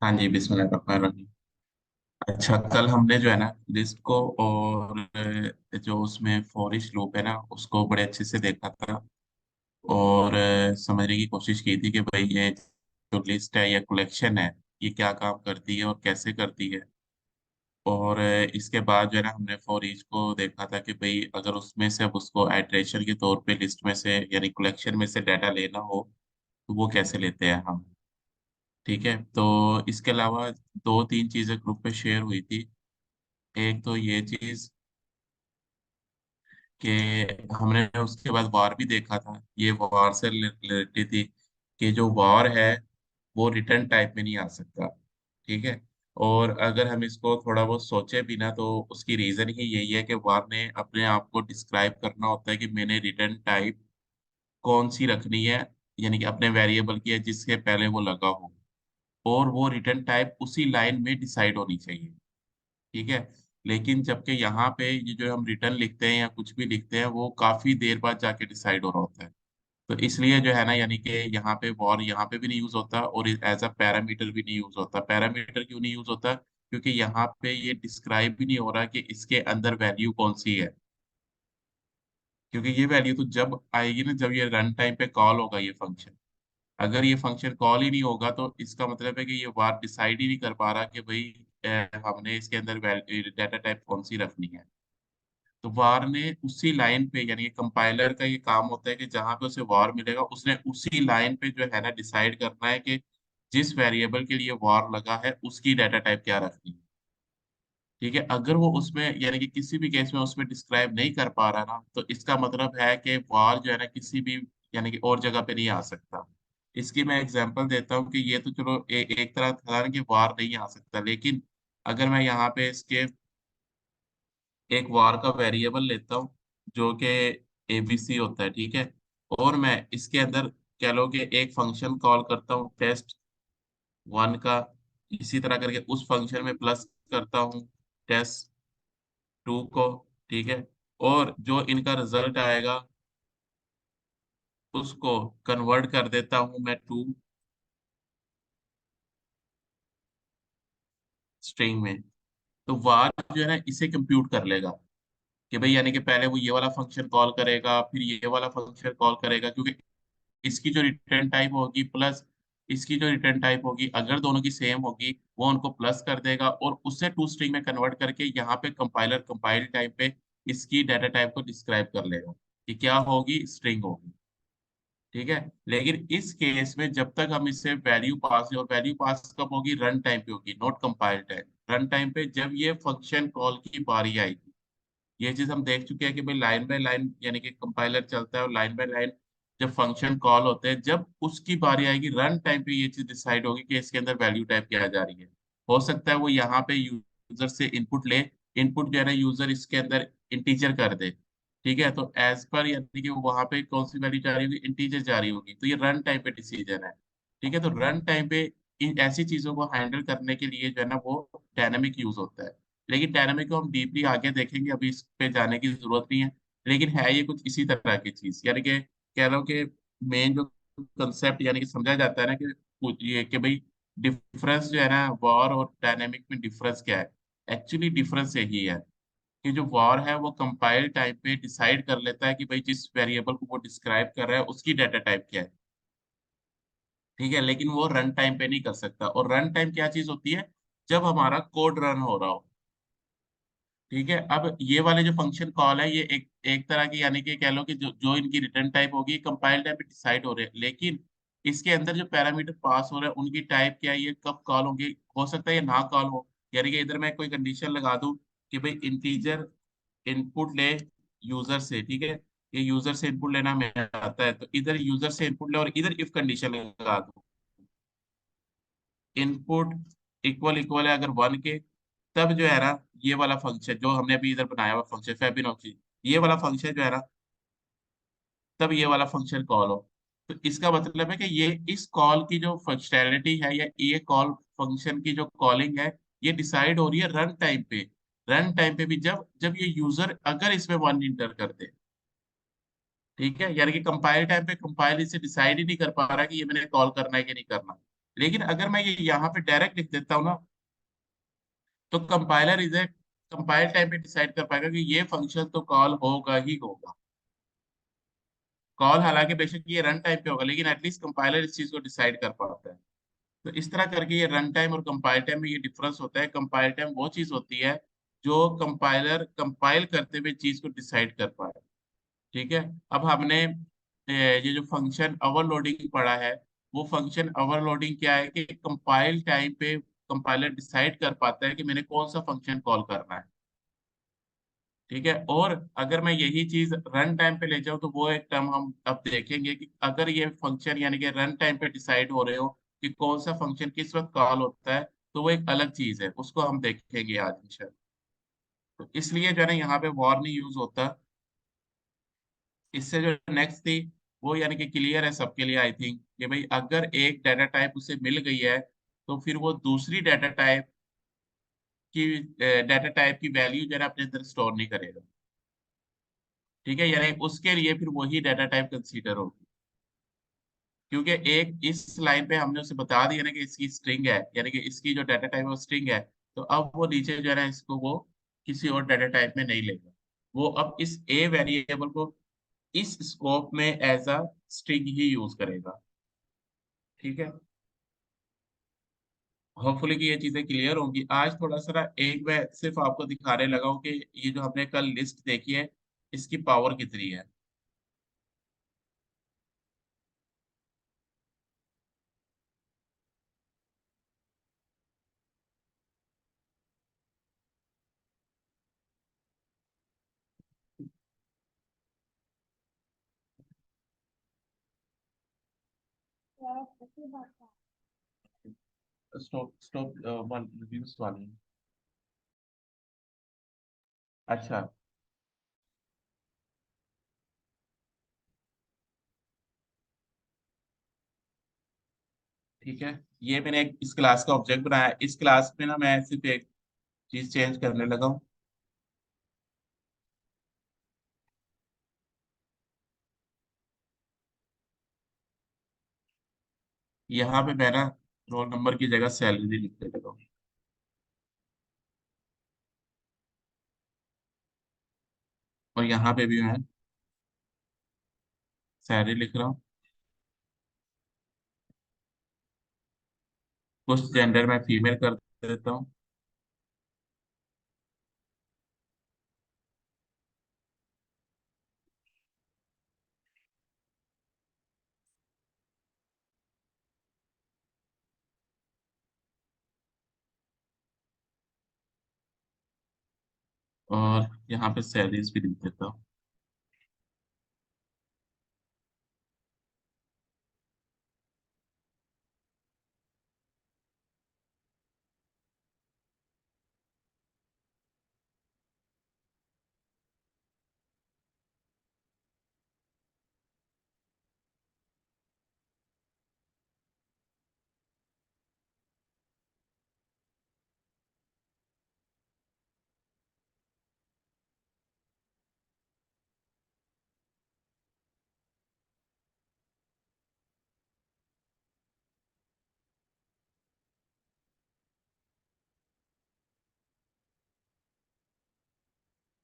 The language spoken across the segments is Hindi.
हाँ जी, बिस्मिल्लाहिर्रहमानिर्रहीम। अच्छा, कल हमने जो है ना लिस्ट को और जो उसमें फॉर ईच लूप है ना उसको बड़े अच्छे से देखा था। और समझने की कोशिश की थी कि भाई ये जो लिस्ट है या कलेक्शन है, ये क्या काम करती है और कैसे करती है। और इसके बाद जो है ना हमने फॉर ईच को देखा था कि भाई अगर उसमें से अब उसको आइटरेशन के तौर पे लिस्ट में से यानी कलेक्शन में से डाटा लेना हो तो वो कैसे लेते हैं हम। ठीक है, तो इसके अलावा दो तीन चीजें ग्रुप पे शेयर हुई थी। एक तो ये चीज कि हमने उसके बाद वार भी देखा था, ये वार से रिलेटेड थी कि जो वार है वो रिटर्न टाइप में नहीं आ सकता। ठीक है, और अगर हम इसको थोड़ा बहुत सोचे भी ना तो उसकी रीजन ही यही है कि वार ने अपने आप को डिस्क्राइब करना होता है कि मैंने रिटर्न टाइप कौन सी रखनी है, यानी कि अपने वेरिएबल की है जिसके पहले वो लगा हो, और वो रिटर्न टाइप उसी लाइन में डिसाइड होनी चाहिए। ठीक है, लेकिन जबकि यहाँ पे ये जो हम रिटर्न लिखते हैं या कुछ भी लिखते हैं वो काफी देर बाद जाके डिसाइड हो रहा होता है। तो इसलिए जो है ना, यानी कि यहाँ पे वॉर यहाँ पे भी नहीं यूज होता और एज अ पैरामीटर भी नहीं यूज होता। पैरामीटर क्यों नहीं यूज होता? क्योंकि यहाँ पे ये डिस्क्राइब भी नहीं हो रहा कि इसके अंदर वैल्यू कौन सी है। क्योंकि ये वैल्यू तो जब आएगी ना जब ये रन टाइम पे कॉल होगा ये फंक्शन। अगर ये फंक्शन कॉल ही नहीं होगा तो इसका मतलब है कि ये वार डिसाइड ही नहीं कर पा रहा कि भाई हमने इसके अंदर डाटा टाइप कौन सी रखनी है। तो वार ने उसी लाइन पे, यानी कि कंपाइलर का ये काम होता है कि जहां पे उसे वार मिलेगा उसने उसी लाइन पे जो है ना डिसाइड करना है कि जिस वेरिएबल के लिए वार लगा है उसकी डाटा टाइप क्या रखनी है। ठीक है, अगर वो उसमें यानी कि किसी भी केस में उसमें डिस्क्राइब नहीं कर पा रहा ना तो इसका मतलब है कि वार जो है ना किसी भी यानी कि और जगह पे नहीं आ सकता। इसकी मैं एग्जांपल देता हूँ कि ये तो चलो एक तरह था ना कि वार नहीं आ सकता, लेकिन अगर मैं यहाँ पे इसके एक वार का वेरिएबल लेता हूँ जो कि एबीसी होता है, ठीक है, और मैं इसके अंदर कह लो कि एक फंक्शन कॉल करता हूँ टेस्ट वन का, इसी तरह करके उस फंक्शन में प्लस करता हूँ टेस्ट टू को। ठीक है, और जो इनका रिजल्ट आएगा उसको कन्वर्ट कर देता हूँ मैं टू स्ट्रिंग में। तो वार जो है ना इसे कंप्यूट कर लेगा कि भाई यानी कि पहले वो ये वाला फंक्शन कॉल करेगा फिर ये वाला फंक्शन कॉल करेगा, क्योंकि इसकी जो रिटर्न टाइप होगी प्लस इसकी जो रिटर्न टाइप होगी अगर दोनों की सेम होगी वो उनको प्लस कर देगा और उससे टू स्ट्रिंग में कन्वर्ट करके यहाँ पे कंपाइलर कंपाइल टाइम पे इसकी डाटा टाइप को डिस्क्राइब कर लेगा कि क्या होगी, स्ट्रिंग होगी। ठीक है, लेकिन इस केस में जब तक हम इससे वैल्यू पास, और वैल्यू पास कब होगी, रन टाइम पे होगी, not compile time. Run time पे जब ये फंक्शन कॉल की बारी आएगी, ये चीज हम देख चुके हैं कि भाई लाइन बाय लाइन यानी कि कंपाइलर चलता है और लाइन बाय लाइन जब फंक्शन कॉल होते हैं जब उसकी बारी आएगी रन टाइम पे ये चीज डिसाइड होगी कि इसके अंदर वैल्यू टाइप क्या जा रही है। हो सकता है वो यहाँ पे यूजर से इनपुट ले, इनपुट जो है ना यूजर इसके अंदर इंटीजर कर दे। ठीक है, तो एज पर यानी कि वहां पे कौन सी वैल्यू जा रही होगी, इंटीजर जा रही होगी, तो ये रन टाइम पे डिसीजन है। ठीक है, तो रन टाइम पे इन ऐसी चीजों को हैंडल करने के लिए जो है ना वो डायनेमिक यूज होता है। लेकिन डायनामिक को हम डीपली आगे देखेंगे, अभी इस पे जाने की जरूरत नहीं है। लेकिन है ये कुछ इसी तरह की चीज, यानी कि कह रहा हूँ कि मेन जो कंसेप्ट यानी कि समझा जाता है ना कि ये कि भाई डिफरेंस जो है ना वॉर और डायनेमिक में डिफरेंस क्या है। एक्चुअली डिफरेंस यही है कि जो वॉर है वो कंपाइल टाइप पे डिसाइड कर लेता है कि भाई जिस वेरिएबल को वो डिस्क्राइब कर रहा है उसकी डाटा टाइप क्या है। ठीक है, लेकिन वो रन टाइम पे नहीं कर सकता। और रन टाइम क्या चीज होती है? जब हमारा कोड रन हो रहा हो। ठीक है, अब ये वाले जो फंक्शन कॉल है ये एक एक तरह की यानी कि कह लो कि जो जो इनकी रिटर्न टाइप होगी कंपाइल टाइप डिसाइड हो रहे हैं, लेकिन इसके अंदर जो पैरामीटर पास हो रहे हैं उनकी टाइप क्या है, ये कब कॉल होंगी, हो सकता है ये ना कॉल हो। यानी कि इधर मैं कोई कंडीशन लगा दूं कि भाई इंटीजर इनपुट ले यूजर से। ठीक है, ये यूजर से इनपुट लेना में आता है, तो इधर यूजर से इनपुट ले और इधर इफ कंडीशन लगा दूं इनपुट इक्वल इक्वल है अगर वन के, तब जो है ना ये वाला फंक्शन जो हमने अभी इधर बनाया हुआ फंक्शन फेबिनोची, ये वाला फंक्शन जो है ना तब ये वाला फंक्शन कॉल हो। तो इसका मतलब है कि ये इस कॉल की जो फंक्शनैलिटी है या ये कॉल फंक्शन की जो कॉलिंग है ये डिसाइड हो रही है रन टाइम पे। रन टाइम पे भी जब जब ये यूजर अगर इसमें वन इंटर कर दे। ठीक है, यानी कि कंपाइल टाइम पे कंपाइल इसे डिसाइड ही नहीं कर पा रहा कि ये मैंने कॉल करना है कि नहीं करना। लेकिन अगर मैं ये यहाँ पे डायरेक्ट लिख देता हूँ ना, तो कंपाइलर इसे कंपाइल टाइम पे डिसाइड कर पाएगा कि ये फंक्शन तो कॉल होगा ही होगा। कॉल हालांकि बेशक ये रन टाइम पे होगा, लेकिन एटलीस्ट कंपाइलर इस चीज को डिसाइड कर पाता है। तो इस तरह करके ये रन टाइम और कंपाइल टाइम में ये डिफरेंस होता है। कंपाइल टाइम वो चीज होती है जो कंपाइलर कंपाइल करते हुए चीज को डिसाइड कर पाए। ठीक है। अब हमने ये जो फंक्शन ओवरलोडिंग पढ़ा है, वो फंक्शन ओवरलोडिंग क्या है कि कंपाइल टाइम पे कंपाइलर डिसाइड कर पाता है कि मैंने कौन सा फंक्शन कॉल करना है। ठीक है। और अगर मैं यही चीज रन टाइम पे ले जाऊं, तो वो एक टर्म हम अब देखेंगे कि अगर ये फंक्शन यानी कि रन टाइम पे डिसाइड हो रहे हो कि कौन सा फंक्शन किस वक्त कॉल होता है, तो वो एक अलग चीज है, उसको हम देखेंगे आज इंशाल्लाह। तो इसलिए जो है ना यहाँ पे वॉर नहीं यूज होता। इससे जो नेक्स्ट थी, वो यानी कि क्लियर है सबके लिए आई थिंक, कि भाई अगर एक डाटा टाइप उसे मिल गई है, तो फिर वो दूसरी डाटा टाइप की वैल्यू जो है ना अपने अंदर स्टोर नहीं करेगा। ठीक है। यानी उसके लिए फिर वही डाटा टाइप कंसीडर होगी। क्योंकि एक इस लाइन पे हमने उसे बता दिया ना कि इसकी स्ट्रिंग है, यानी कि इसकी जो डाटा टाइप है वो स्ट्रिंग है, तो अब वो नीचे जो है ना इसको वो किसी और डाटा टाइप में नहीं लेगा। वो अब इस ए वेरिएबल को इस स्कोप में एज अ स्ट्रिंग ही यूज करेगा। ठीक है। होपफुली कि ये चीजें क्लियर होंगी। आज थोड़ा सा ना एक मैं सिर्फ आपको दिखाने लगा हूँ कि ये जो हमने कल लिस्ट देखी है, इसकी पावर कितनी है। स्टॉप स्टॉप वन रिड्यूस वाली। अच्छा। ठीक है। ये मैंने एक इस क्लास का ऑब्जेक्ट बनाया है। इस क्लास में ना मैं सिर्फ एक चीज चेंज करने लगा हूँ। यहाँ पे मैं ना रोल नंबर की जगह सैलरी लिखने लगा हूँ। और यहाँ पे भी मैं सैलरी लिख रहा हूँ। कुछ जेंडर मैं फीमेल कर देता हूँ। और यहाँ पे सैलरीज भी लिख देता हूँ।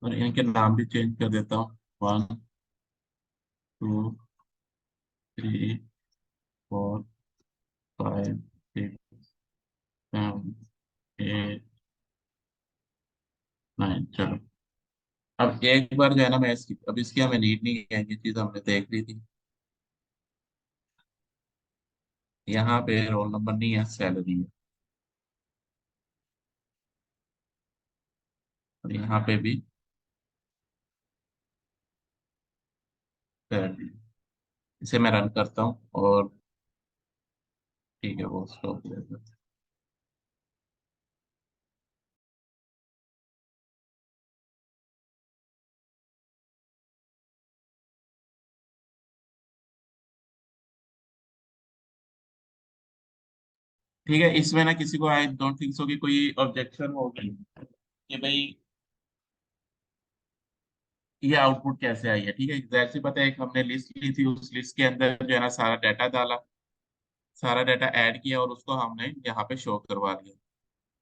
और इनके नाम भी चेंज कर देता हूँ। 1 2 3 4 5 6 7 8 9। चलो। अब एक बार जो है ना मैं इसकी अब इसकी हमें नीड नहीं है, ये चीज हमने देख ली थी। यहाँ पे रोल नंबर नहीं है, सैलरी है। और यहाँ पे भी सैलरी। इसे मैं रन करता हूँ और ठीक है, वो स्टॉप हो जाएगा। ठीक है। इसमें ना किसी को आई डोंट थिंक सो कि कोई ऑब्जेक्शन होगी कि भाई ये आउटपुट कैसे आई है। ठीक है। जाहिर सी पता है, एक हमने लिस्ट ली थी, उस लिस्ट के अंदर जो है ना सारा डाटा डाला, सारा डाटा ऐड किया और उसको हमने यहाँ पे शो करवा लिया।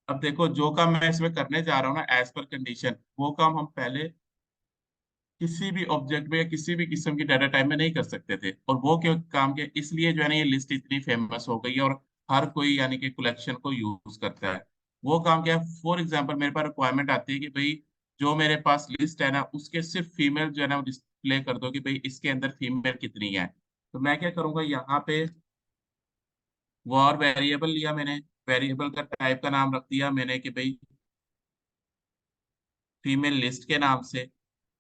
अब देखो जो काम मैं इसमें करने जा रहा हूँ ना एज पर कंडीशन, वो काम हम पहले किसी भी ऑब्जेक्ट में या किसी भी किस्म की डाटा टाइप में नहीं कर सकते थे। और वो क्यों काम किया, इसलिए जो है ना ये लिस्ट इतनी फेमस हो गई है और हर कोई यानी कि कलेक्शन को यूज करता है। वो काम क्या है, फॉर एग्जाम्पल मेरे पास रिक्वायरमेंट आती है कि भाई जो मेरे पास लिस्ट है ना उसके सिर्फ फीमेल जो है ना डिस्प्ले कर दो कि भाई इसके अंदर फीमेल कितनी है। तो मैं क्या करूंगा यहाँ पे वॉर वेरिएबल लिया मैंने, वेरिएबल का टाइप का नाम रख दिया मैंने कि भाई फीमेल लिस्ट के नाम से।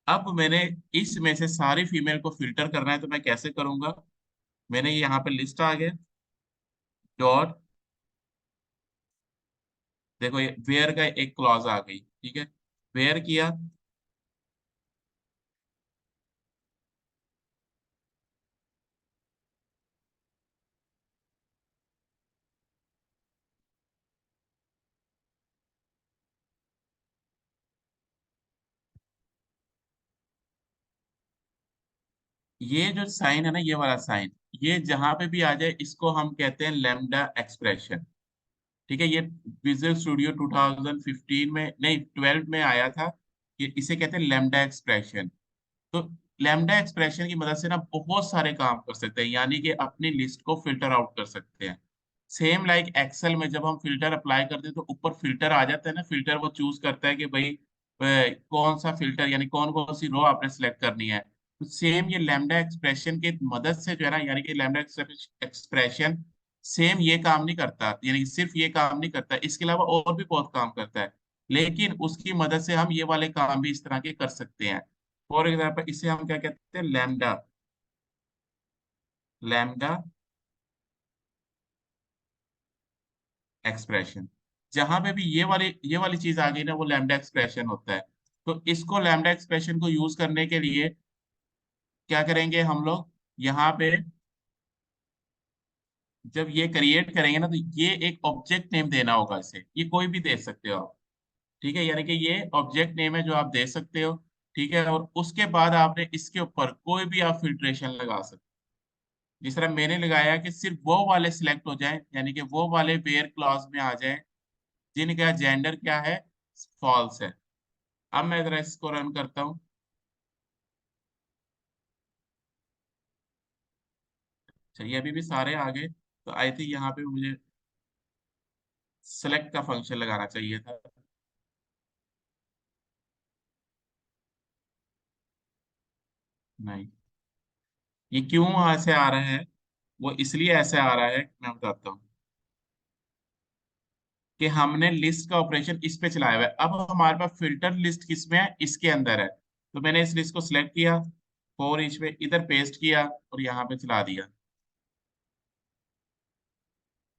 अब मैंने इसमें से सारी फीमेल को फिल्टर करना है, तो मैं कैसे करूंगा। मैंने यहाँ पे लिस्ट आ गया डॉट, देखो ये वेयर का एक क्लॉज आ गई, ठीक है। वेयर किया, ये जो साइन है ना ये वाला साइन, ये जहां पे भी आ जाए इसको हम कहते हैं लैम्डा एक्सप्रेशन। ठीक है, ये विजुअल स्टूडियो 2015 में नहीं 12 में आया था। ये इसे कहते हैं लैम्डा एक्सप्रेशन। तो लैम्डा एक्सप्रेशन की मदद से ना बहुत सारे काम कर सकते हैं, यानी कि अपनी लिस्ट को फिल्टर आउट कर सकते हैं। सेम लाइक एक्सेल में जब हम फिल्टर अप्लाई करते हैं तो ऊपर फिल्टर आ जाता है ना, फिल्टर वो चूज करता है कि भाई कौन सा फिल्टर यानी कौन कौन सी रो आपने सेलेक्ट करनी है। तो सेम ये लैम्डा एक्सप्रेशन की मदद से जो है ना, यानी कि लैम्डा एक्सप्रेशन सेम ये काम नहीं करता, यानी कि सिर्फ ये काम नहीं करता, इसके अलावा और भी बहुत काम करता है। लेकिन उसकी मदद से हम ये वाले काम भी इस तरह के कर सकते हैं। फॉर एग्जाम्पल इसे हम क्या कहते हैं, लैम्डा, लैम्डा एक्सप्रेशन। जहां पे भी ये वाली चीज आ गई ना वो लैम्डा एक्सप्रेशन होता है। तो इसको लैम्डा एक्सप्रेशन को यूज करने के लिए क्या करेंगे हम लोग, यहाँ पे जब ये क्रिएट करेंगे ना तो ये एक ऑब्जेक्ट नेम देना होगा इसे, ये कोई भी दे सकते हो आप। ठीक है, यानी कि ये ऑब्जेक्ट नेम है जो आप दे सकते हो। ठीक है, और उसके बाद आपने इसके ऊपर कोई भी आप फिल्ट्रेशन लगा सकते हो। जिस तरह मैंने लगाया कि सिर्फ वो वाले सिलेक्ट हो जाएं, यानी कि वो वाले वेयर क्लॉज में आ जाएं जिनका जेंडर क्या है, फॉल्स है। अब मैं जरा इसको रन करता हूँ। चलिए अभी भी सारे आ गए, तो आई थिंक यहाँ पे मुझे सेलेक्ट का फंक्शन लगाना चाहिए था। नहीं, ये क्यों ऐसे आ रहा है, वो इसलिए ऐसे आ रहा है मैं बताता हूँ। कि हमने लिस्ट का ऑपरेशन इस पे चलाया हुआ है, अब हमारे पास फिल्टर लिस्ट किस में है, इसके अंदर है। तो मैंने इस लिस्ट को सिलेक्ट किया, फोर ईच पे इधर पेस्ट किया और यहाँ पे चला दिया।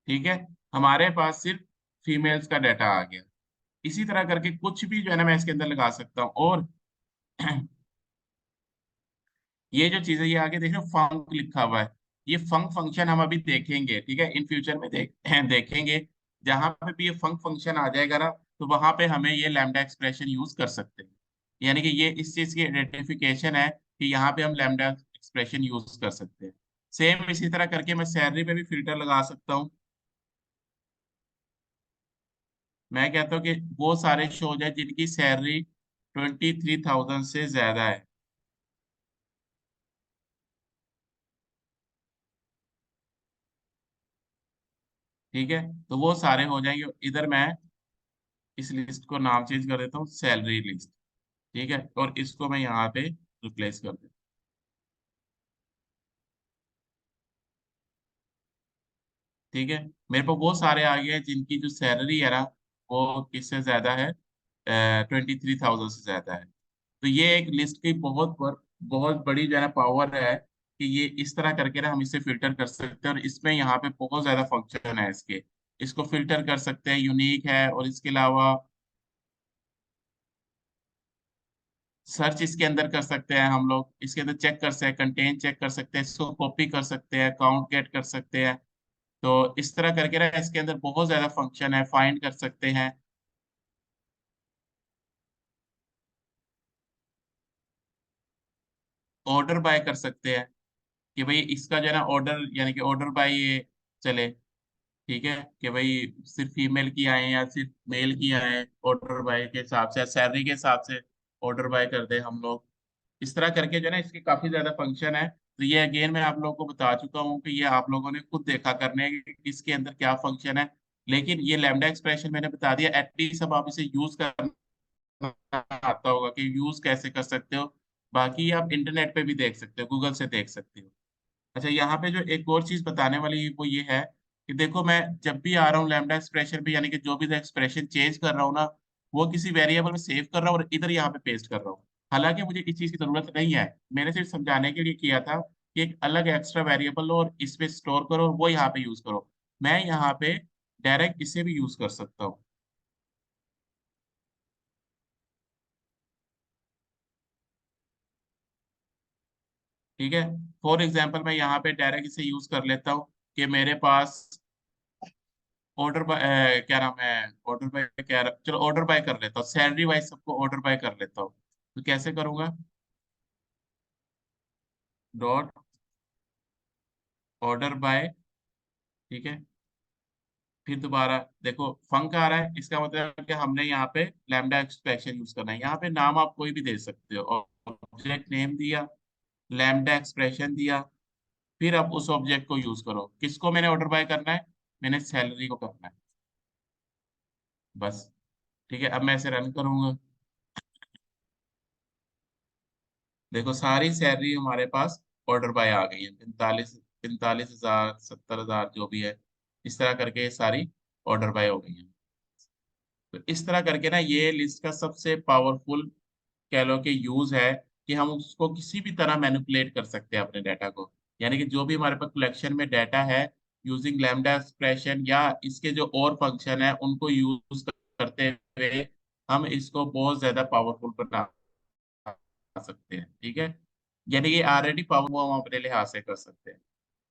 ठीक है, हमारे पास सिर्फ फीमेल्स का डाटा आ गया। इसी तरह करके कुछ भी जो है ना मैं इसके अंदर लगा सकता हूँ। और ये जो चीज है ये आगे देखो फंक लिखा हुआ है, ये फंक फंक्शन हम अभी देखेंगे, ठीक है, इन फ्यूचर में देखेंगे। जहां पे भी ये फंक फंक्शन आ जाएगा ना तो वहां पे हमें ये लैम्डा एक्सप्रेशन यूज कर सकते हैं। यानी कि ये इस चीज की आइडेंटिफिकेशन है कि यहाँ पे हम लैम्डा एक्सप्रेशन यूज कर सकते हैं। सेम इसी तरह करके मैं सैलरी पे भी फिल्टर लगा सकता हूँ। मैं कहता हूँ कि वो सारे शो हो जाए जिनकी सैलरी 23,000 से ज्यादा है। ठीक है, तो वो सारे हो जाएंगे। इधर मैं इस लिस्ट को नाम चेंज कर देता हूँ सैलरी लिस्ट। ठीक है, और इसको मैं यहाँ पे रिप्लेस कर देता हूँ। ठीक है, मेरे पास वो सारे आ गए हैं जिनकी जो सैलरी है ना वो किससे ज्यादा है, 23,000 से ज्यादा है। तो ये एक लिस्ट की बहुत बड़ी जो है ना पावर है कि ये इस तरह करके ना हम इसे फिल्टर कर सकते हैं। और इसमें यहाँ पे बहुत ज्यादा फंक्शन है इसके, इसको फिल्टर कर सकते हैं, यूनिक है। और इसके अलावा सर्च इसके अंदर कर सकते हैं हम लोग, इसके अंदर चेक कर सकते हैं, कंटेंट चेक कर सकते हैं, इसको कॉपी कर सकते हैं, काउंट गेट कर सकते हैं। तो इस तरह करके ना इसके अंदर बहुत ज्यादा फंक्शन है, फाइंड कर सकते हैं। ऑर्डर बाय कर सकते हैं कि भाई इसका जो है ना ऑर्डर, यानी कि ऑर्डर बाय चले। ठीक है कि भाई सिर्फ फीमेल की आए या सिर्फ मेल की आए, ऑर्डर बाय के हिसाब से, सैलरी के हिसाब से ऑर्डर बाय कर दे हम लोग। इस तरह करके जो है ना, इसके काफी ज्यादा फंक्शन है। तो ये अगेन मैं आप लोगों को बता चुका हूँ कि ये आप लोगों ने खुद देखा करने है कि इसके अंदर क्या फंक्शन है। लेकिन ये लैम्डा एक्सप्रेशन मैंने बता दिया, एटलीस्ट अब आप इसे यूज करना आता होगा कि यूज कैसे कर सकते हो। बाकी आप इंटरनेट पे भी देख सकते हो, गूगल से देख सकते हो। अच्छा, यहाँ पे जो एक और चीज बताने वाली वो ये है कि देखो, मैं जब भी आ रहा हूँ लैम्डा एक्सप्रेशन पे, यानी कि जो भी एक्सप्रेशन चेंज कर रहा हूँ ना, वो किसी वेरिएबल में सेव कर रहा हूँ और इधर यहाँ पे पेस्ट कर रहा हूँ। हालांकि मुझे इस चीज की जरूरत नहीं है, मैंने सिर्फ समझाने के लिए किया था कि एक अलग एक्स्ट्रा वेरिएबल लो और इसमें स्टोर करो और वो यहाँ पे यूज करो। मैं यहाँ पे डायरेक्ट इसे भी यूज कर सकता हूँ। ठीक है, फॉर एग्जाम्पल मैं यहाँ पे डायरेक्ट इसे यूज कर लेता हूँ कि मेरे पास ऑर्डर बाय, क्या नाम है, ऑर्डर बाय, क्या, चलो ऑर्डर बाय कर लेता हूँ, सैलरी वाइज सबको ऑर्डर बाय कर लेता हूँ। तो कैसे करूंगा? Dot order by. ठीक है, फिर दोबारा देखो फंक आ रहा है, इसका मतलब है कि हमने यहाँ पे लैम्डा एक्सप्रेशन यूज करना है। यहाँ पे नाम आप कोई भी दे सकते हो, ऑब्जेक्ट नेम दिया, लैम्डा एक्सप्रेशन दिया, फिर अब उस ऑब्जेक्ट को यूज करो। किसको मैंने ऑर्डर बाय करना है? मैंने सैलरी को करना है, बस। ठीक है, अब मैं इसे रन करूंगा। देखो सारी सैलरी हमारे पास ऑर्डर बाय आ गई है, 45,000, 70,000 जो भी है। इस तरह करके ये सारी ऑर्डर बाय हो गई है। तो इस तरह करके ना, ये लिस्ट का सबसे पावरफुल कह लो कि यूज है कि हम उसको किसी भी तरह मैनिपुलेट कर सकते हैं अपने डाटा को। यानी कि जो भी हमारे पास कलेक्शन में डाटा है, यूजिंग लैम्डा एक्सप्रेशन या इसके जो और फंक्शन है उनको यूज करते हुए हम इसको बहुत ज्यादा पावरफुल बना सकते हैं। ठीक है, यानी कि ऑलरेडी पावर वो हम अपने लिहाज से कर सकते हैं।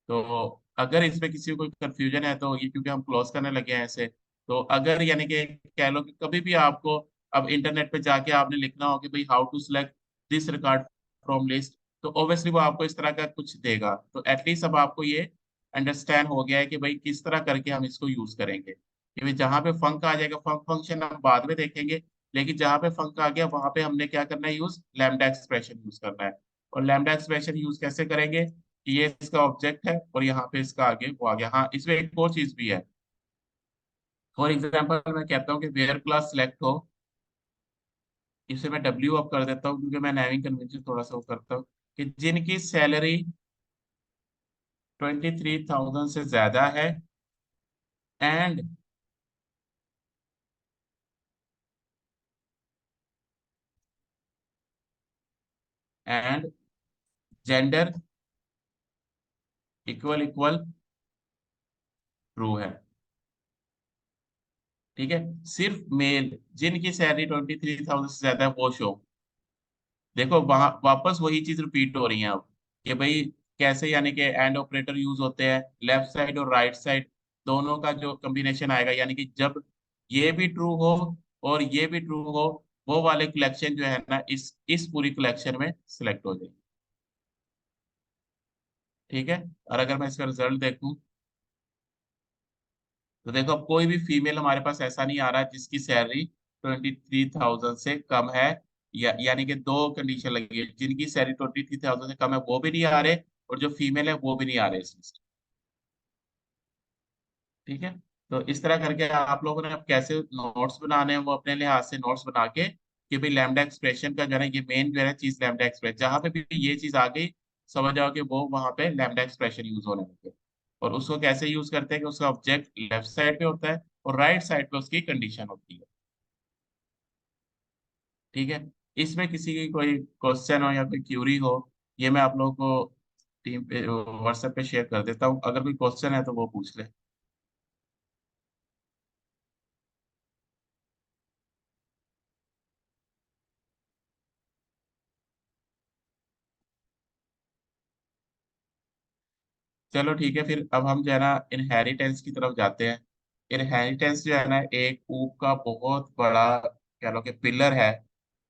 तो अगर इसमें किसी को कोई कंफ्यूजन है तो ये, क्योंकि हम क्लोज करने लगे हैं ऐसे, तो अगर यानी कि कह लो कि कभी भी आपको अब इंटरनेट पे जाके आपने लिखना हो कि भाई how to select this record from list, तो ऑब्वियसली वो आपको इस तरह का कुछ देगा। तो एटलीस्ट अब आपको ये अंडरस्टैंड हो गया है कि भाई किस तरह करके हम इसको यूज करेंगे। कि भाई जहाँ पे फंक आ जाएगा, फंक फंक्शन हम बाद में देखेंगे, लेकिन जहाँ पे फंक आ गया वहां पे हमने क्या करना है, यूज लैम्डा एक्सप्रेशन यूज करना है। और लैम्डा एक्सप्रेशन यूज कैसे करेंगे कि ये इसका ऑब्जेक्ट है और यहाँ पे इसका आगे वो आ गया। हाँ, इसमें एक और चीज भी है। फॉर एग्जाम्पल मैं कहता हूँ कि वेयर क्लास सिलेक्ट हो, इसे मैं डब्ल्यू अप कर देता हूँ क्योंकि मैं नेमिंग कन्वेंशन थोड़ा सा वो करता हूँ कि जिनकी सैलरी 23,000 से ज्यादा है and and gender equal equal true है। ठीक है, सिर्फ मेल जिनकी सैलरी 23,000 से ज्यादा है वो शो। देखो वहां वापस वही चीज रिपीट हो रही है अब कि भाई कैसे, यानी कि एंड ऑपरेटर यूज होते हैं लेफ्ट साइड और राइट साइड, दोनों का जो कॉम्बिनेशन आएगा, यानी कि जब ये भी ट्रू हो और ये भी ट्रू हो, वो वाले कलेक्शन जो है ना इस पूरी कलेक्शन में सिलेक्ट हो जाएगी। ठीक है, और अगर मैं इसका रिजल्ट देखूं तो देखो अब कोई भी फीमेल हमारे पास ऐसा नहीं आ रहा जिसकी सैलरी 23,000 से कम है। यानी कि दो कंडीशन लगी है, जिनकी सैलरी 23,000 से कम है वो भी नहीं आ रहे, और जो फीमेल है वो भी नहीं आ रहे इस लिस्ट। ठीक है, तो इस तरह करके आप लोगों ने अब कैसे नोट्स बनाने हैं वो अपने लिहाज से नोट्स बना के कि भाई लैम्डा एक्सप्रेशन का जो है ना, ये मेन जो है चीज लैम्डा एक्सप्रेशन, जहां पे भी ये चीज आ गई समझ जाओ कि वो वहां पे लैम्डा एक्सप्रेशन यूज होने लगे। और उसको कैसे यूज करते हैं कि उसका ऑब्जेक्ट लेफ्ट साइड पे होता है और राइट साइड पे उसकी कंडीशन होती है। ठीक है, इसमें किसी की कोई क्वेश्चन हो या कोई क्यूरी हो, ये मैं आप लोगों को टीम पे व्हाट्सएप पे शेयर कर देता हूँ, अगर कोई क्वेश्चन है तो वो पूछ ले। चलो ठीक है, फिर अब हम जो है ना इनहेरिटेंस की तरफ जाते हैं। इनहेरिटेंस जो है ना एक ऊप का बहुत बड़ा कह लो कि पिलर है,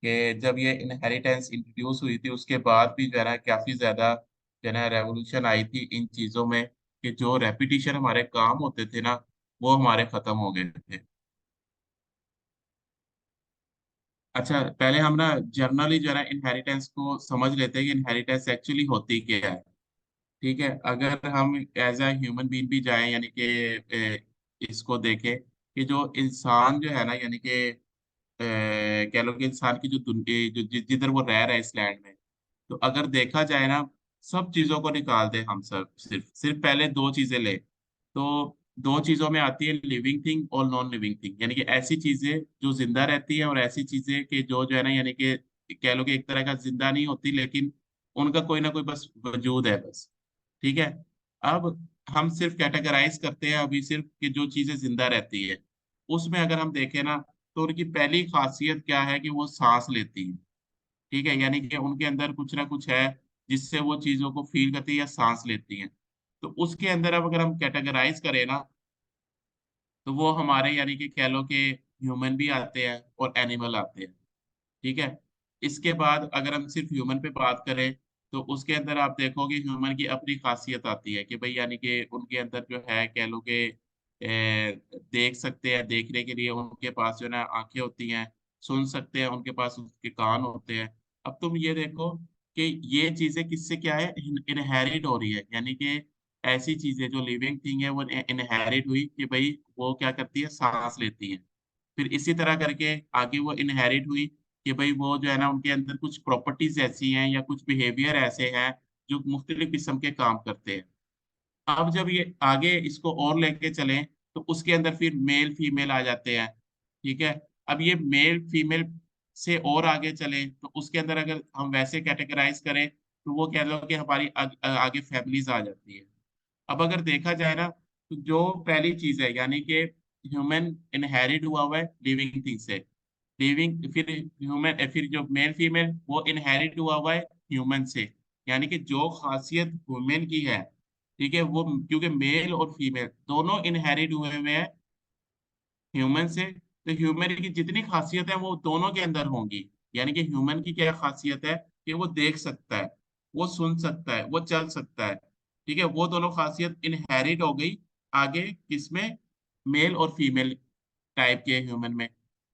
कि जब ये इनहेरिटेंस इंट्रोड्यूस हुई थी उसके बाद भी जो है ना काफी ज्यादा जो है ना रेवोल्यूशन आई थी इन चीजों में। कि जो रेपिटेशन हमारे काम होते थे ना, वो हमारे खत्म हो गए थे। अच्छा, पहले हम ना जनरली जो है ना इनहेरिटेंस को समझ लेते हैं कि इनहेरिटेंस एक्चुअली होती क्या है। ठीक है, अगर हम एज अ ह्यूमन बीइंग भी जाएं, यानी कि इसको देखें कि जो इंसान जो है ना, यानी कि कह लो कि इंसान की जो जो जिधर वो रह रहा है इस लैंड में, तो अगर देखा जाए ना, सब चीजों को निकाल दे हम सब, सिर्फ सिर्फ पहले दो चीजें ले, तो दो चीजों में आती है लिविंग थिंग और नॉन लिविंग थिंग, यानी कि ऐसी चीजें जो जिंदा रहती है और ऐसी चीजें कि जो है ना, यानी कि कह लो कि एक तरह का जिंदा नहीं होती, लेकिन उनका कोई ना कोई बस वजूद है बस। ठीक है। अब हम सिर्फ कैटेगराइज करते हैं अभी सिर्फ कि जो चीजें जिंदा रहती है, उसमें अगर हम देखें ना, तो उनकी पहली खासियत क्या है कि वो सांस लेती है। ठीक है, यानी कि उनके अंदर कुछ ना कुछ है जिससे वो चीजों को फील करती है या सांस लेती हैं। तो उसके अंदर अब अगर हम कैटेगराइज करें ना, तो वो हमारे यानी कि कह लो कि ह्यूमन भी आते हैं और एनिमल आते हैं। ठीक है। इसके बाद अगर हम सिर्फ ह्यूमन पे बात करें, तो उसके अंदर आप देखोगे ह्यूमन की अपनी खासियत आती है कि भाई यानी कि उनके अंदर जो है कह लो कि देख सकते हैं, देखने के लिए उनके पास जो है ना आंखें होती हैं, सुन सकते हैं, उनके पास उसके कान होते हैं। अब तुम ये देखो कि ये चीजें किससे क्या है, इनहेरिट हो रही है, यानी कि ऐसी चीजें जो लिविंग थिंग है वो इनहेरिट हुई कि भाई वो क्या करती है, सांस लेती है। फिर इसी तरह करके आगे वो इनहेरिट हुई कि भाई वो जो है ना उनके अंदर कुछ प्रॉपर्टीज ऐसी हैं या कुछ बिहेवियर ऐसे हैं जो मुख्तलिफ किस्म के काम करते हैं। अब जब ये आगे इसको और लेके चलें, तो उसके अंदर फिर मेल फीमेल आ जाते हैं। ठीक है। अब ये मेल फीमेल से और आगे चलें, तो उसके अंदर अगर हम वैसे कैटेगराइज करें, तो वो कह लो कि हमारी आगे फैमिलीज आ जाती है। अब अगर देखा जाए ना, तो जो पहली चीज है यानी कि ह्यूमन इनहेरिट हुआ हुआ है लिविंग थिंग से, लिविंग, फिर ह्यूमन, फिर जो मेल फीमेल वो इनहेरिट हुआ हुआ है ह्यूमन से, यानी कि जो खासियत ह्यूमन की है, ठीक है, वो क्योंकि मेल और फीमेल दोनों इनहेरिट हुए हुए हैं ह्यूमन से, तो ह्यूमन की जितनी खासियत है वो दोनों के अंदर होंगी। यानी कि ह्यूमन की क्या खासियत है कि वो देख सकता है, वो सुन सकता है, वो चल सकता है। ठीक है, वो दोनों खासियत इनहेरिट हो गई आगे किसमें, मेल और फीमेल टाइप के ह्यूमन में।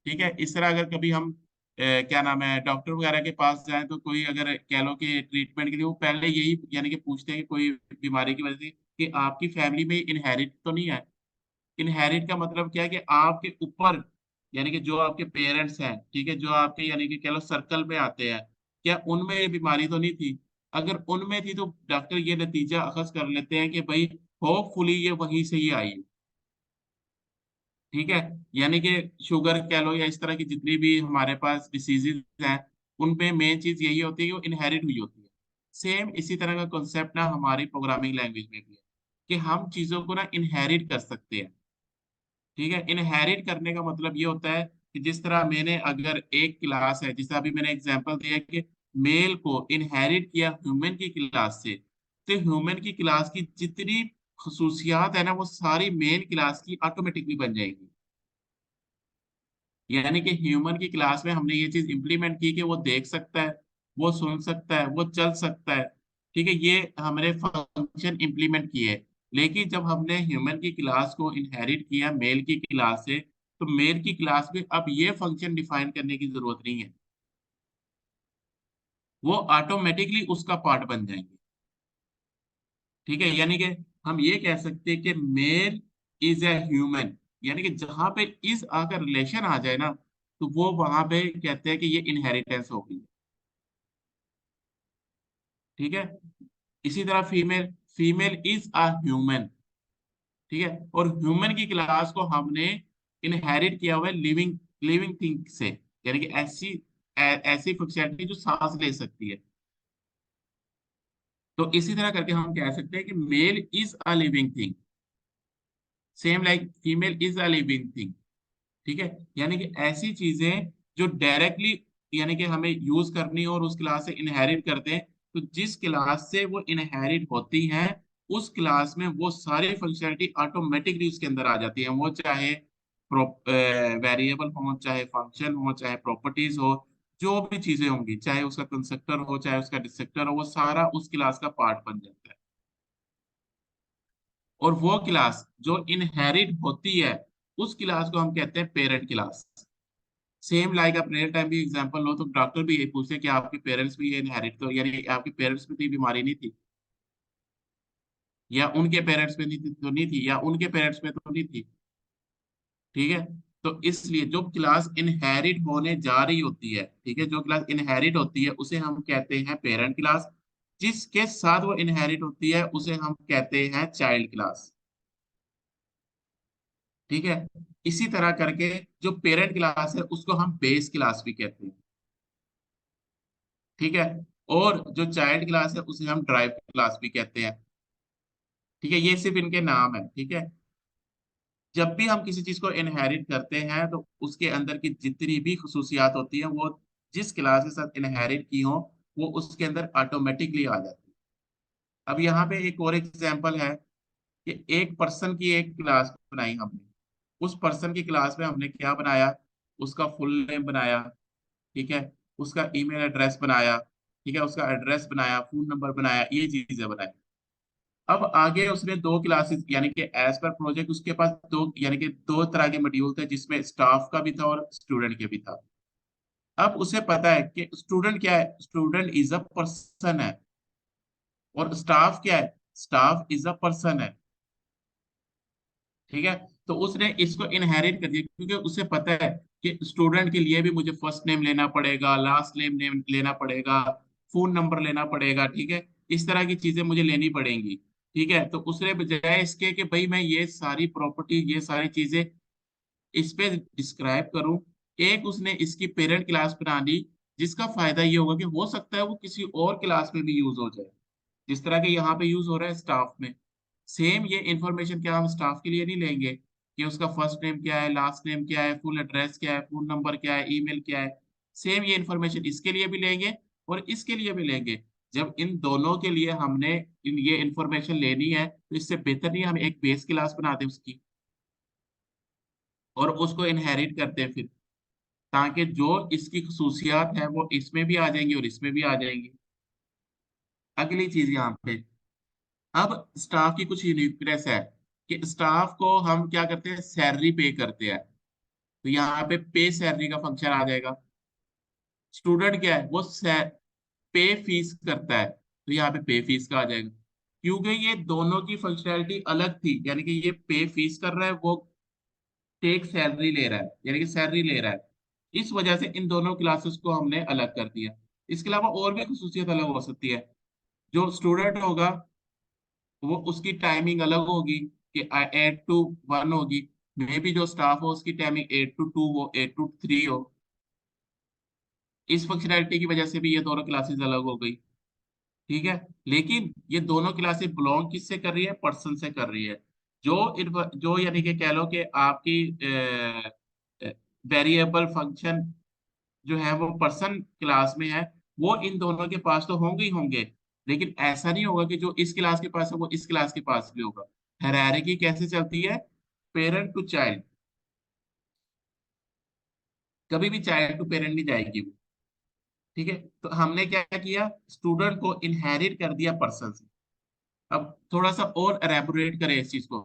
ठीक है, इस तरह अगर कभी हम क्या नाम है डॉक्टर वगैरह के पास जाएं, तो कोई अगर कह लो कि ट्रीटमेंट के लिए वो पहले यही यानी कि पूछते हैं कि कोई बीमारी की वजह से कि आपकी फैमिली में इनहेरिट तो नहीं है। इनहेरिट का मतलब क्या है कि आपके ऊपर, यानी कि जो आपके पेरेंट्स हैं, ठीक है, जो आपके यानी कि कह लो सर्कल में आते हैं, क्या उनमें ये बीमारी तो नहीं थी। अगर उनमें थी तो डॉक्टर ये नतीजा अखज कर लेते हैं कि भाई होपफुली ये वहीं से ही आई है। ठीक है, यानी कि शुगर कह लो या इस तरह की जितनी भी हमारे पास डिसीजेज हैं, उनपे मेन चीज यही होती है कि वो इनहेरिट हुई होती है। सेम इसी तरह का कॉन्सेप्ट ना हमारी प्रोग्रामिंग लैंग्वेज में भी है कि हम चीजों को ना इनहेरिट कर सकते हैं। ठीक है, इनहेरिट करने का मतलब ये होता है कि जिस तरह मैंने अगर एक क्लास है, जिस अभी मैंने एग्जांपल दिया कि मेल को इनहेरिट किया ह्यूमन की क्लास से, तो ह्यूमन की क्लास की जितनी खसूसियात है ना, वो सारी मेल क्लास की ऑटोमेटिकली बन जाएंगी। यानी कि ह्यूमन की क्लास में हमने ये चीज इंप्लीमेंट की कि वो देख सकता है, वो सुन सकता है, वो चल सकता है। ठीक है, ये हमने फंक्शन इंप्लीमेंट किए। लेकिन जब हमने ह्यूमन की क्लास को इनहेरिट किया मेल की क्लास से, तो मेल की क्लास में अब ये फंक्शन डिफाइन करने की जरूरत नहीं है, वो ऑटोमेटिकली उसका पार्ट बन जाएंगे। ठीक है, यानी कि हम ये कह सकते हैं कि मेल इज ए ह्यूमन, यानी कि जहां पे इस आकर रिलेशन आ जाए ना, तो वो वहां पे कहते हैं कि ये इनहेरिटेंस होगी। ठीक है, इसी तरह female, female is a human. ठीक है, और ह्यूमन की क्लास को हमने इनहेरिट किया हुआ है लिविंग लिविंग थिंग से, यानी कि ऐसी फंक्शनैलिटी जो सांस ले सकती है। तो इसी तरह करके हम कह सकते हैं कि male is a living thing, same like female is a living thing. ठीक है, यानी कि ऐसी चीजें जो डायरेक्टली यानी कि हमें यूज करनी हो और उस क्लास से इनहेरिट करते हैं, तो जिस क्लास से वो इनहेरिट होती हैं, उस क्लास में वो सारी फंक्शनैलिटी ऑटोमेटिकली उसके अंदर आ जाती है, वो चाहे वेरिएबल हो, चाहे फंक्शन हो, चाहे प्रॉपर्टीज हो, जो भी चीजें होंगी, चाहे उसका कंस्ट्रक्टर हो चाहे उसका डिस्ट्रक्टर हो, वो सारा उस क्लास का पार्ट बन जाता है। और वो क्लास जो इनहेरिट होती है उस क्लास को हम कहते हैं पेरेंट क्लास। सेम लाइक आप रियल टाइम भी एग्जांपल लो तो डॉक्टर भी यही पूछते हैं कि आपके पेरेंट्स भी ये इनहेरिट तो यानी आपके पेरेंट्स में तो ये बीमारी नहीं थी, या उनके पेरेंट्स में नहीं थी तो नहीं थी, या उनके पेरेंट्स में तो नहीं थी। ठीक है। तो इसलिए जो क्लास इनहेरिट होने जा रही होती है, ठीक है, जो क्लास इनहेरिट होती है उसे हम कहते हैं पेरेंट क्लास। जिसके साथ वो इनहेरिट होती है उसे हम कहते हैं चाइल्ड क्लास। ठीक है। इसी तरह करके जो पेरेंट क्लास है उसको हम बेस क्लास भी कहते हैं। ठीक है। और जो चाइल्ड क्लास है उसे हम ड्राइव क्लास भी कहते हैं। ठीक है, ये सिर्फ इनके नाम है। ठीक है। जब भी हम किसी चीज को इनहेरिट करते हैं तो उसके अंदर की जितनी भी खसूसियात होती हैं वो जिस क्लास के साथ इनहेरिट की हो वो उसके अंदर ऑटोमेटिकली आ जाती है। अब यहाँ पे एक और एग्जांपल है कि एक पर्सन की एक क्लास बनाई हमने। उस पर्सन की क्लास में हमने क्या बनाया? उसका फुल नेम बनाया। ठीक है। उसका ईमेल एड्रेस बनाया। ठीक है, उसका एड्रेस बनाया, फोन नंबर बनाया, ये चीजें बनाई। अब आगे उसने दो क्लासेस यानी कि एज पर प्रोजेक्ट उसके पास दो यानी कि दो तरह के मॉड्यूल थे जिसमें स्टाफ का भी था और स्टूडेंट के भी था। अब उसे पता है कि स्टूडेंट क्या है, स्टूडेंट इज अ पर्सन है, और स्टाफ क्या है, स्टाफ इज अ पर्सन है। ठीक है। तो उसने इसको इनहेरिट कर दिया क्योंकि उसे पता है कि स्टूडेंट के लिए भी मुझे फर्स्ट नेम लेना पड़ेगा, लास्ट नेम लेना पड़ेगा, फोन नंबर लेना पड़ेगा। ठीक है। इस तरह की चीजें मुझे लेनी पड़ेंगी। ठीक है। तो उसने बजाय इसके कि भाई मैं ये सारी प्रॉपर्टी ये सारी चीजें इस पे डिस्क्राइब करूं, एक उसने इसकी पेरेंट क्लास बना दी। जिसका फायदा ये होगा कि हो सकता है वो किसी और क्लास में भी यूज हो जाए, जिस तरह के यहाँ पे यूज हो रहा है स्टाफ में। सेम ये इंफॉर्मेशन क्या हम स्टाफ के लिए नहीं लेंगे कि उसका फर्स्ट नेम क्या है, लास्ट नेम क्या है, फुल एड्रेस क्या है, फोन नंबर क्या है, ईमेल क्या है। सेम ये इंफॉर्मेशन इसके लिए भी लेंगे और इसके लिए भी लेंगे। जब इन दोनों के लिए हमने ये इंफॉर्मेशन लेनी है तो इससे बेहतर नहीं है हम एक बेस क्लास बना दें उसकी और उसको इनहेरिट करते हैं फिर, ताकि जो इसकी खसूसियात है वो इसमें भी आ जाएंगी और इसमें भी आ जाएंगी। अगली चीज यहाँ पे, अब स्टाफ की कुछ यूनिकनेस है कि स्टाफ को हम क्या करते हैं, सैलरी पे करते हैं। तो यहाँ पे पे सैलरी का फंक्शन आ जाएगा। स्टूडेंट क्या है, वो पे फीस करता है तो यहाँ पे पे फीस का आ जाएगा। क्योंकि ये दोनों की फंक्शनैलिटी अलग थी, यानी कि ये पे फीस कर रहा है, वो टेक सैलरी ले रहा है यानी कि सैलरी ले रहा है। इस वजह से इन दोनों क्लासेस को हमने अलग कर दिया। इसके अलावा और भी खसूसियत अलग हो सकती है। जो स्टूडेंट होगा वो उसकी टाइमिंग अलग होगी कि 8 to 1 होगी। मे बी जो स्टाफ हो उसकी टाइमिंग 8 to 2 हो, 8 to 3 हो। इस फंक्शनैलिटी की वजह से भी ये दोनों क्लासेस अलग हो गई। ठीक है। लेकिन ये दोनों क्लासेस बिलोंग किससे कर रही है, पर्सन से कर रही है। जो यानी कि कह लो कि आपकी वेरिएबल फंक्शन जो है वो पर्सन क्लास में है, वो इन दोनों के पास तो होंगे ही होंगे। लेकिन ऐसा नहीं होगा कि जो इस क्लास के पास है वो इस क्लास के पास भी होगा। हायरार्की कैसे चलती है, पेरेंट टू चाइल्ड, कभी भी चाइल्ड टू पेरेंट नहीं जाएगी वो। ठीक है। तो हमने क्या किया, स्टूडेंट को इनहेरिट कर दिया पर्सन से। अब थोड़ा सा और एलेबोरेट करें इस चीज को।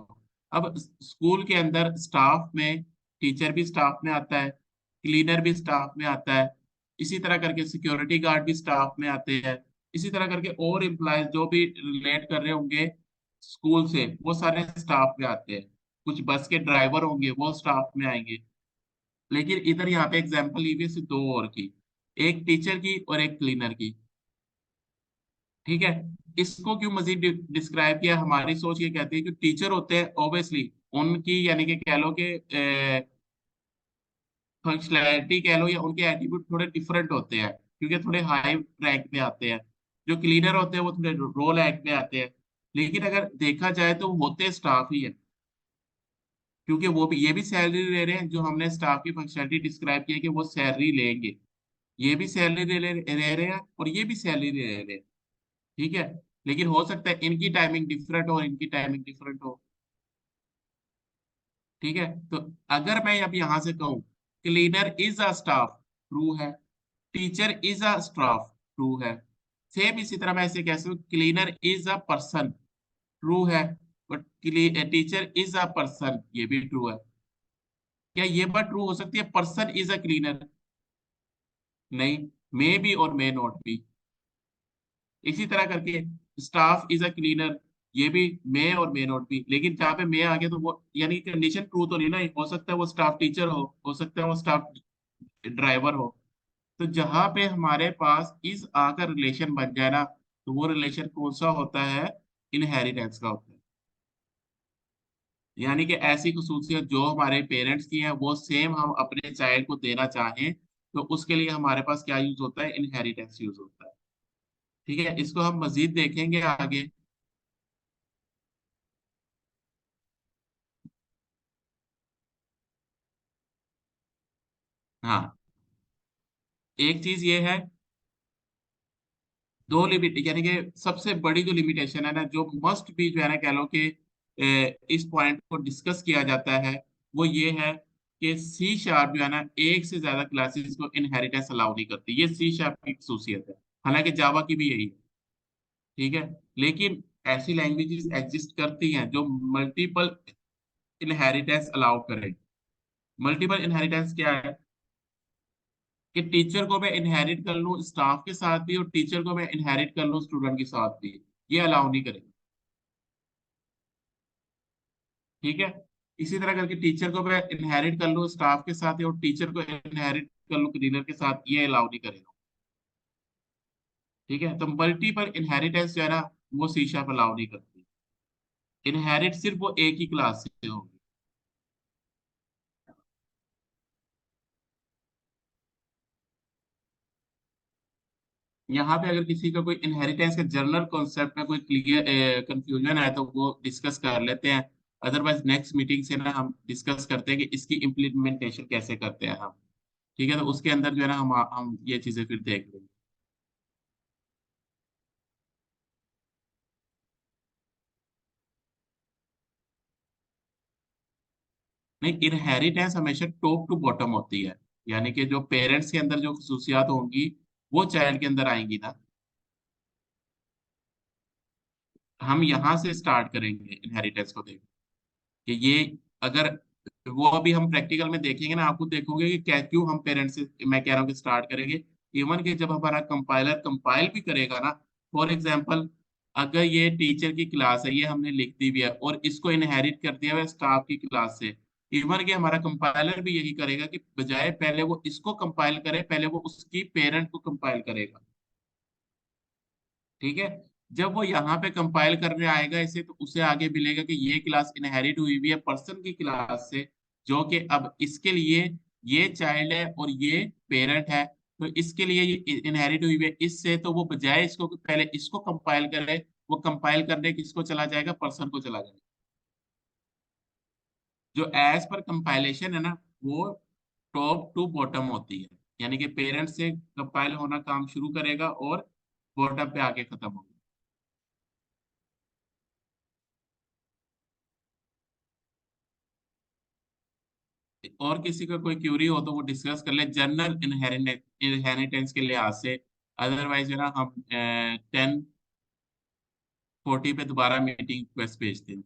अब स्कूल के अंदर स्टाफ में टीचर भी स्टाफ में आता है, क्लीनर भी स्टाफ में आता है, इसी तरह करके सिक्योरिटी गार्ड भी स्टाफ में आते हैं, इसी तरह करके और एम्प्लॉयज जो भी रिलेट कर रहे होंगे स्कूल से वो सारे स्टाफ में आते हैं। कुछ बस के ड्राइवर होंगे वो स्टाफ में आएंगे। लेकिन इधर यहाँ पे एग्जाम्पल ली हुई है सिर्फ दो और की, एक टीचर की और एक क्लीनर की। ठीक है। इसको क्यों मजीद डिस्क्राइब किया, हमारी सोच ये कहती है कि टीचर होते हैं ऑब्वियसली उनकी यानी कि कह लो कि फंक्शनैलिटी कह लो या उनके एट्रीब्यूट थोड़े डिफरेंट होते हैं क्योंकि थोड़े हाई रैंक में आते हैं। जो क्लीनर होते हैं वो थोड़े रो रैंक में आते हैं। लेकिन अगर देखा जाए तो वो होते स्टाफ ही है, क्योंकि वो भी ये भी सैलरी ले रहे हैं। जो हमने स्टाफ की फंक्शनैलिटी डिस्क्राइब की है कि वो सैलरी लेंगे, ये भी सैलरी ले रहे हैं और ये भी सैलरी ले रहे हैं। ठीक है। लेकिन हो सकता है इनकी टाइमिंग डिफरेंट हो, इनकी टाइमिंग डिफरेंट हो। ठीक है। तो अगर मैं अब यहां से कहूं cleaner is a staff, true है। Teacher is a staff, true है। सेम इसी तरह मैं ऐसे कह सकता हूँ cleaner is a person, true है। But teacher is a person, ये भी ट्रू है। क्या ये बात ट्रू हो सकती है पर्सन इज अ क्लीनर? नहीं, मे बी और मे नॉट बी। इसी तरह करके स्टाफ इज अ क्लीनर, ये भी मे और मे नॉट बी, लेकिन जहाँ पे मे आ गया तो वो यानी कंडीशन ट्रू तो नहीं ना, हो सकता है वो स्टाफ टीचर हो सकता है वो स्टाफ ड्राइवर हो। तो जहां पे हमारे पास इस आकर रिलेशन बन जाए ना, तो वो रिलेशन कौन सा होता है? इनहेरिटेंस का होता है। यानी कि ऐसी खसूसियत जो हमारे पेरेंट्स की है वो सेम हम अपने चाइल्ड को देना चाहें, तो उसके लिए हमारे पास क्या यूज होता है? इनहेरिटेंस यूज होता है। ठीक है, इसको हम मजीद देखेंगे आगे। हाँ, एक चीज ये है, दो लिमिट यानी कि सबसे बड़ी जो लिमिटेशन है ना, जो मस्ट भी जो है ना, कह लो कि इस पॉइंट को डिस्कस किया जाता है, वो ये है कि सी शार्प जो है ना, एक से ज्यादा क्लासेस को इनहेरिटेंस अलाउ नहीं करती। ये सी शार्प की खसूसियत है, हालांकि जावा की भी यही है। ठीक है, लेकिन ऐसी लैंग्वेजेस एग्जिस्ट करती हैं जो मल्टीपल इनहेरिटेंस अलाउ करें। मल्टीपल इनहेरिटेंस क्या है? कि टीचर को मैं इनहेरिट कर लूँ स्टाफ के साथ भी, और टीचर को मैं इनहेरिट कर लूँ स्टूडेंट के साथ भी। ये अलाउ नहीं करेंगे। ठीक है, इसी तरह करके टीचर को मैं इनहेरिट कर लूँ स्टाफ के साथ, और टीचर को इनहेरिट कर लूँ क्लीनर के साथ, ये अलाउ नहीं करेगा। ठीक है, तो मल्टीपल इनहेरिटेंस जो है ना, वो शीशा पर अलाउ नहीं करती। इनहेरिट सिर्फ वो एक ही क्लास से होगी। यहाँ पे अगर किसी का कोई इनहेरिटेंस के जनरल कॉन्सेप्ट में कोई क्लियर कंफ्यूजन है तो वो डिस्कस कर लेते हैं। अदरवाइज नेक्स्ट मीटिंग से ना हम डिस्कस करते हैं कि इसकी इम्प्लीमेंटेशन कैसे करते हैं हम। ठीक है, तो उसके अंदर जो है ना हम ये चीजें फिर देख लेंगे। नहीं, इनहेरिटेंस हमेशा टॉप टू बॉटम होती है। यानी कि जो पेरेंट्स के अंदर जो खसूसियात होंगी वो चाइल्ड के अंदर आएंगी ना। हम यहाँ से स्टार्ट करेंगे इनहेरिटेंस को देख कि ये, अगर वो अभी हम प्रैक्टिकल में देखेंगे ना, आपको देखोगे कि क्या क्यों हम पेरेंट्स से, मैं कह रहा हूँ कि स्टार्ट करेंगे। इवन कि जब हमारा कंपाइलर कंपाइल भी करेगा ना, फॉर एग्जांपल अगर ये टीचर की क्लास है, ये हमने लिख दी भी है और इसको इनहेरिट कर दिया हुआ स्टाफ की क्लास से, इवन कि हमारा कंपाइलर भी यही करेगा कि बजाय पहले वो इसको कंपाइल करे, पहले वो उसकी पेरेंट को कंपाइल करेगा। ठीक है, जब वो यहाँ पे कंपाइल करने आएगा इसे, तो उसे आगे मिलेगा कि ये क्लास इनहेरिट हुई हुई है पर्सन की क्लास से, जो कि अब इसके लिए ये चाइल्ड है और ये पेरेंट है। तो इसके लिए ये इनहेरिट हुई हुई है इससे, तो वो बजाय इसको कि पहले इसको कंपाइल करे, वो कंपाइल करने किसको चला जाएगा? पर्सन को चला जाएगा। जो एज पर कंपाइलेशन है ना, वो टॉप टू बॉटम होती है। यानी कि पेरेंट से कंपाइल होना काम शुरू करेगा और बॉटम पे आके खत्म होगा। और किसी का कोई क्यूरी हो तो वो डिस्कस कर ले जनरल इनहेरिटेंस के लिहाज से। अदरवाइज जो है ना, हम 10:40 पे दोबारा मीटिंग रिक्वेस्ट भेजते हैं।